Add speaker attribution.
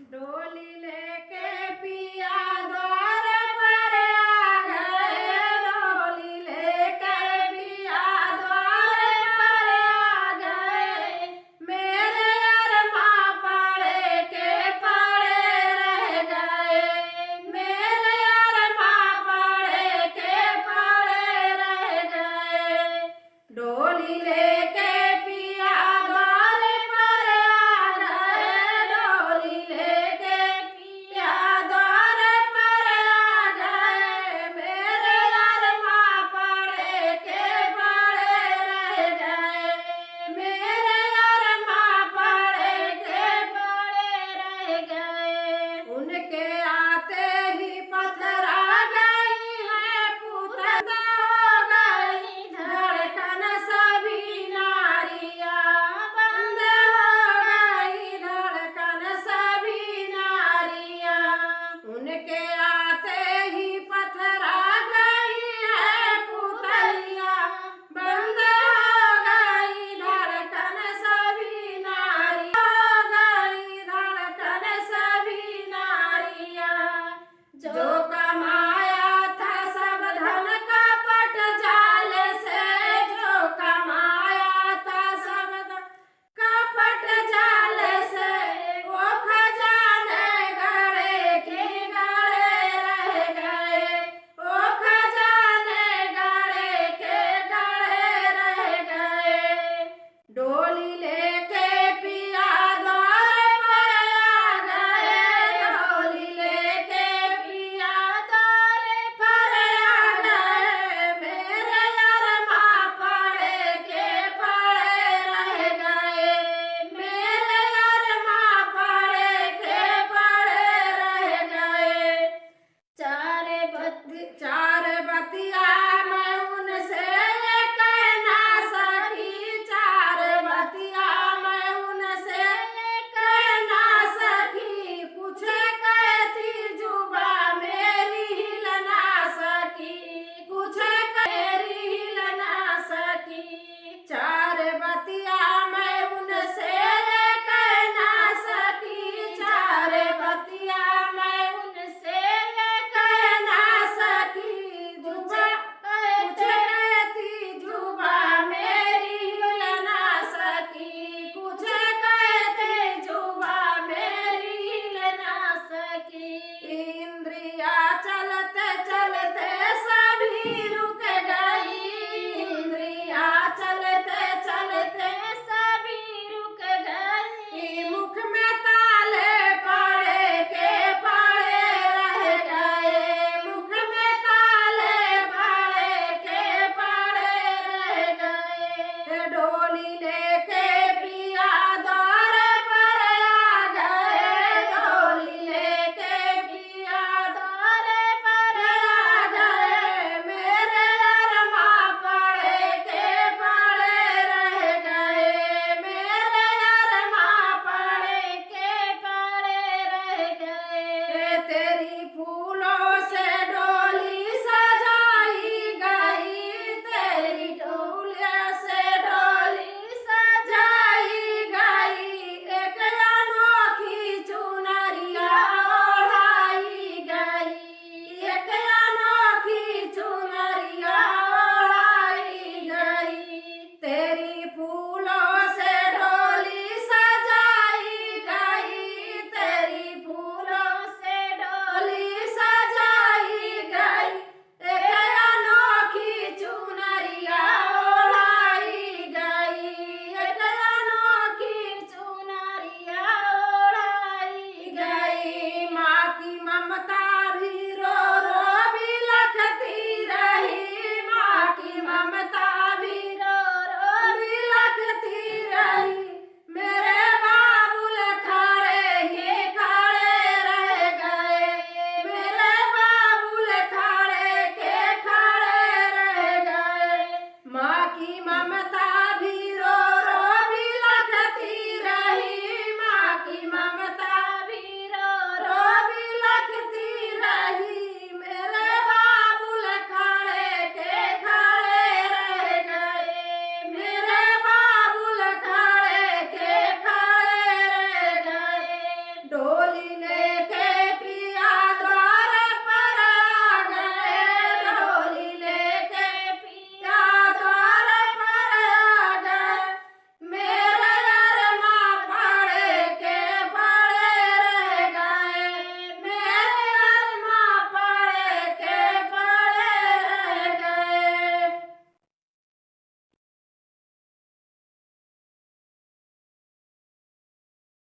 Speaker 1: डोली लेके पिया द्वार पर आ गए, डोली लेके पिया द्वार पर आ गए। मेरे अरमां पड़े के पड़े रह गए, मेरे अरमां पड़े के पड़े रह गए। डोली लेके पिया द्वार पर आ गए, डोली लेके पिया द्वार पर आ गए। मेरे अरमां पड़े के पड़े रह गए, मेरे अरमां पड़े के पड़े रह गए। उनके आते ही पथरा गई है, पुतल हो गई धड़कन सभी नारियां, बंद हो गई धड़कन सभी नारियां। उनके आते ही पथरा गई है पुतलियां, बंद हो गई धड़कन सभी नारियां, हो गई धड़कन सभी नारियां। जो कमाया था सब धन कपट जाल से, जो कमाया था सब धन कपट जाल से, वो खजाने गड़े के गड़े रह गए, वो खजाने गड़े के गड़े रह गए। डोली लेके पिया द्वार पर आ गए, डोली लेके पिया द्वार पर आ गए। मेरे अरमां पड़े के पड़े रह गए, मेरे अरमां पड़े के पड़े रह गए। चार बतिया मैं उनसे ये कह ना सकी, चार बतिया मैं उनसे ये कह ना सकी। कुछ कहती जुबा मेरी हिल ना सकी, कुछ मेरी हिल ना सकी। चार बतिया मैं उनसे ये कह ना सकी, चार बतिया मैं उनसे ये कह ना सकी। कुछ कहती जुबा मेरी हिल ना सकी, कुछ कहती जुबा मेरी हिल ना सकी। इंद्रिया चलते चलते सभी रुक गई, इंद्रिया चलते चलते सभी रुक गई। मुख में ताले पड़े के पड़े रह गए, मुख में ताले पड़े के पड़े रह गए। डोली लेके पिया द्वार पर आ गए, डोली लेके पिया द्वार पर आ गए। मेरे अरमां पड़े के पड़े रह गए, मेरे अरमां पड़े के पड़े रह गए। तेरी फूलों से डोली सजाई गई, तेरी डोलियों से डोली सजाई गई। एक अनोखी चुनरिया ओढ़ाई गई, एक अनोखी चुनरिया ओढ़ाई गई। तेरी फूलों से डोली सजाई गई, तेरी फूलों से डोली सजाई गई। एक अनोखी चुनरिया ओढ़ाई गई, एक अनोखी चुनरिया ओढ़ाई गई। माँ की ममता भी रो रो बिलखती रही, माँ की ममता भी रो रो बिलखती रही। मेरे बाबुल खड़े ही खड़े रह गए, मेरे बाबुल खड़े के खड़े रह गए। माँ की ममता भी रो रो बिलखती रही, माँ की ममता